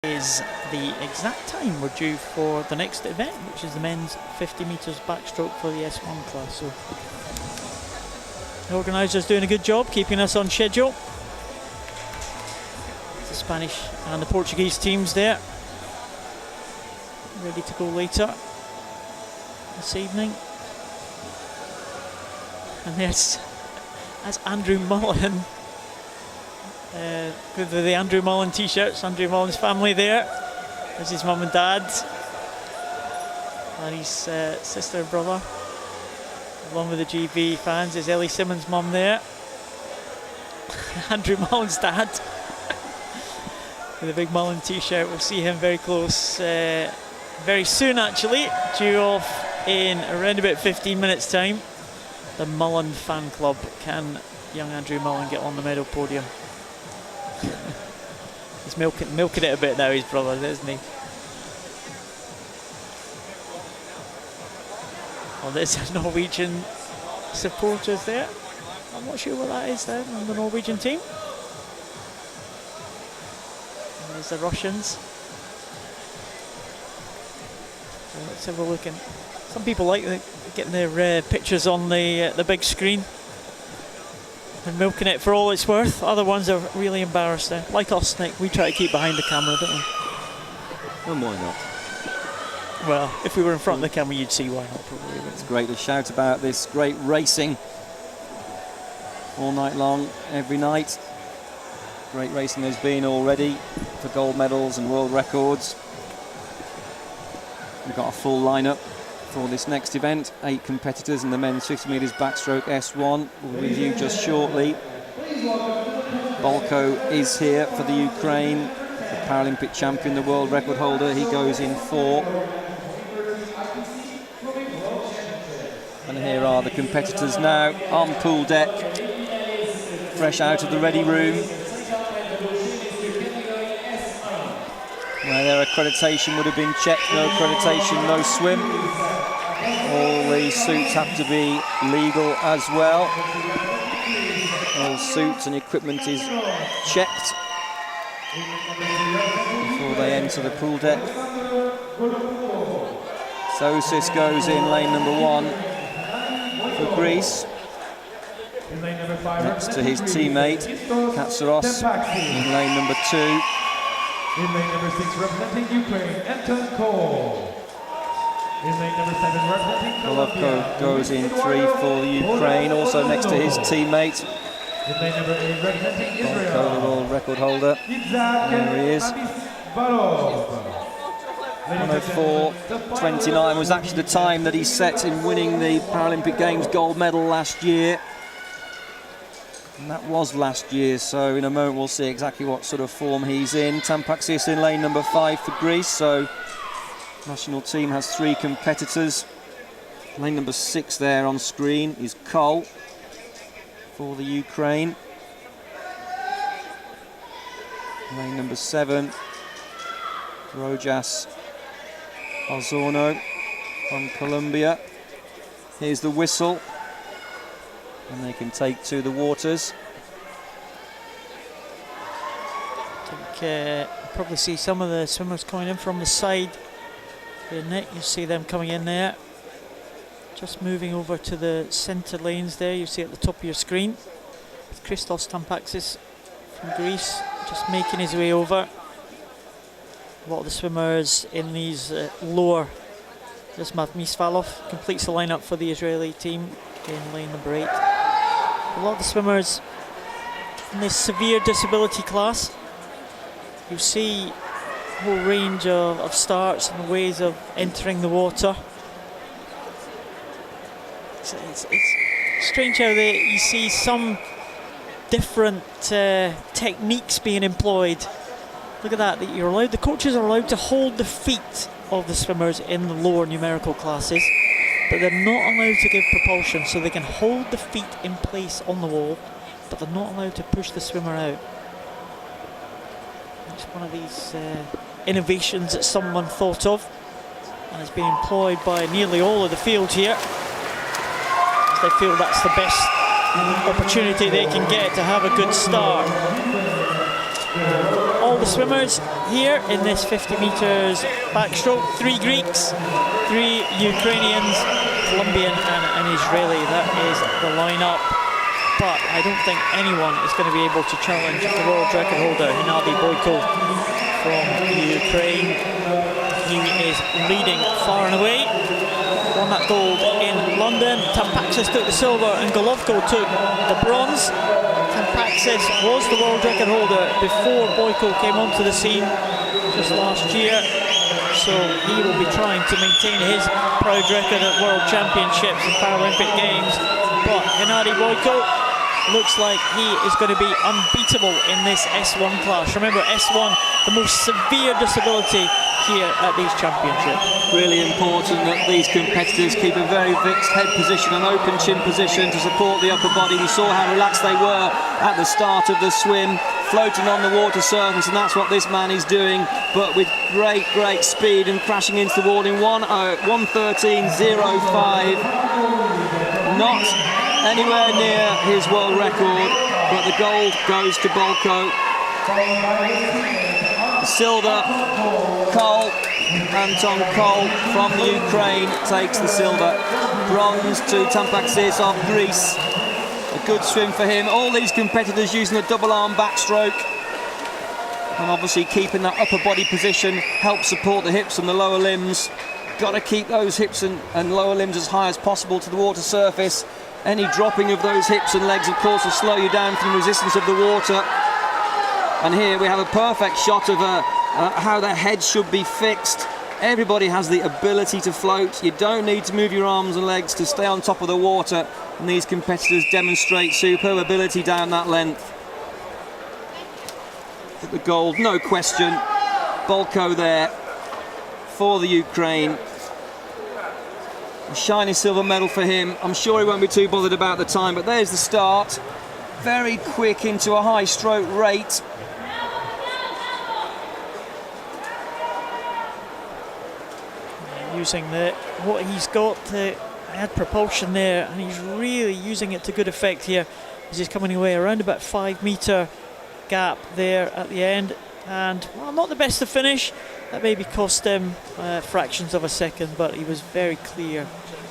Is the exact time we're due for the next event, which is the men's 50 metres backstroke for the S1 class. So the organisers doing a good job keeping us on schedule. The Spanish and the Portuguese teams there, ready to go later this evening. And that's Andrew Mullen. With the Andrew Mullen t-shirts, Andrew Mullen's family there. There's his mum and dad and his sister and brother, along with the GB fans. There's Ellie Simmons' mum there. Andrew Mullen's dad with a big Mullen t-shirt. We'll see him very close very soon, actually, due off in around about 15 minutes time. The Mullen fan club. Can young Andrew Mullen get on the medal podium? He's milking it a bit now, his brother, isn't he? Oh, there's Norwegian supporters there. I'm not sure what that is there on the Norwegian team. And there's the Russians. So let's have a look. And some people like getting their pictures on the big screen and milking it for all it's worth. Other ones are really embarrassed there. Like us, Nick, we try to keep behind the camera, don't we? Well, why not? Well, if we were in front of the camera, you'd see why not, probably. It's great to shout about this great racing all night long, every night. Great racing there's been already for gold medals and world records. We've got a full lineup for this next event. 8 competitors in the men's 50 metres backstroke S1. We'll be with you just shortly. Boiko is here for the Ukraine, the Paralympic champion, the world record holder. He goes in 4. And here are the competitors now on pool deck, fresh out of the ready room, where their accreditation would have been checked. No accreditation, no swim. All the suits have to be legal as well. All suits and equipment is checked before they enter the pool deck. Tsaousis goes in lane number 1 for Greece, next to his teammate Katsaros in lane number 2. In lane number 6, representing Ukraine, Anton Kol. In lane number 7, representing Colombia, Golovko goes in 3 for the Ukraine, also next to his teammate. In lane number 8, representing Israel, Boiko, the world record holder. Itzhak, There he is. Mamistvalov. 104.29 was actually the time that he set in winning the Paralympic Games gold medal last year. And that was last year, so in a moment we'll see exactly what sort of form he's in. Tampaxis in lane number 5 for Greece, so national team has 3 competitors. Lane number 6 there on screen is Kol for the Ukraine. Lane number 7, Rojas, Osorno from Colombia. Here's the whistle, and they can take to the waters. I think probably see some of the swimmers coming in from the side here, Nick. You see them coming in there. Just moving over to the centre lanes there, you see at the top of your screen. Christos Tampaxis from Greece, just making his way over. A lot of the swimmers in these lower. This Mamistvalov completes the lineup for the Israeli team in lane number 8. A lot of the swimmers in this severe disability class. You see a whole range of starts and ways of entering the water. It's strange how you see some different techniques being employed. Look at that, you're allowed, the coaches are allowed to hold the feet of the swimmers in the lower numerical classes, but they're not allowed to give propulsion, so they can hold the feet in place on the wall, but they're not allowed to push the swimmer out. It's one of these innovations that someone thought of, and it's been employed by nearly all of the field here, as they feel that's the best opportunity they can get to have a good start. All all the swimmers here in this 50 metres backstroke. 3 Greeks, 3 Ukrainians, Colombian and an Israeli. That is the lineup. But I don't think anyone is going to be able to challenge the world record holder, Hennadii Boiko from Ukraine. He is leading far and away. Won that gold in London. Tampaxis took the silver and Golovko took the bronze. Tampaxis was the world record holder before Boiko came onto the scene just last year. So he will be trying to maintain his proud record at World Championships and Paralympic Games. But Hennadii Boiko looks like he is going to be unbeatable in this S1 class. Remember, S1, the most severe disability here at these championships. Really important that these competitors keep a very fixed head position and open chin position to support the upper body. We saw how relaxed they were at the start of the swim, floating on the water surface, and that's what this man is doing, but with great speed and crashing into the wall in 1:13.05. Not anywhere near his world record, but the gold goes to Boiko. The silver, Kol Anton from the Ukraine takes the silver. Bronze to Tampaxis of Greece. A good swim for him. All these competitors using a double arm backstroke, and obviously keeping that upper body position helps support the hips and the lower limbs. Got to keep those hips and lower limbs as high as possible to the water surface. Any dropping of those hips and legs, of course, will slow you down from the resistance of the water. And here we have a perfect shot of how the head should be fixed. Everybody has the ability to float. You don't need to move your arms and legs to stay on top of the water. And these competitors demonstrate superb ability down that length. The gold, no question. Boiko there for the Ukraine. A shiny silver medal for him. I'm sure he won't be too bothered about the time, but there's the start. Very quick into a high stroke rate. Using what he's got to add propulsion there, and he's really using it to good effect here as he's coming away around about 5 metre gap there at the end. And well, not the best to finish. That maybe cost him fractions of a second, but he was very clear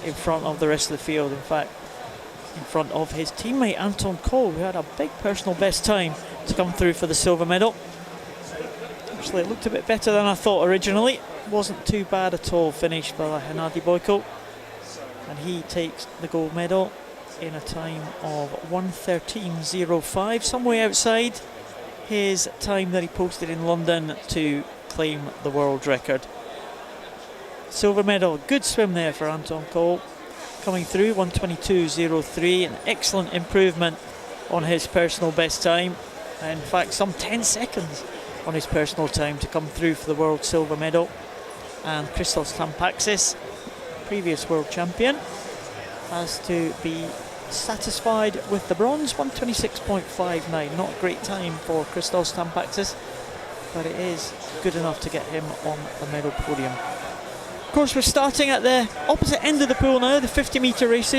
in front of the rest of the field. In fact, in front of his teammate Anton Kol, who had a big personal best time to come through for the silver medal. Actually, it looked a bit better than I thought originally. Wasn't too bad at all finished by Hennadii Boiko, and he takes the gold medal in a time of 1:13.05, some way outside his time that he posted in London to claim the world record. Silver medal, good swim there for Anton Kol, coming through 1:22.03, an excellent improvement on his personal best time. In fact, some 10 seconds on his personal time to come through for the world silver medal. And Christos Tampaxis, previous world champion, has to be satisfied with the bronze, 1:26.59. Not a great time for Christos Tampaxis, but it is good enough to get him on the medal podium. Of course, we're starting at the opposite end of the pool now, the 50 metre races.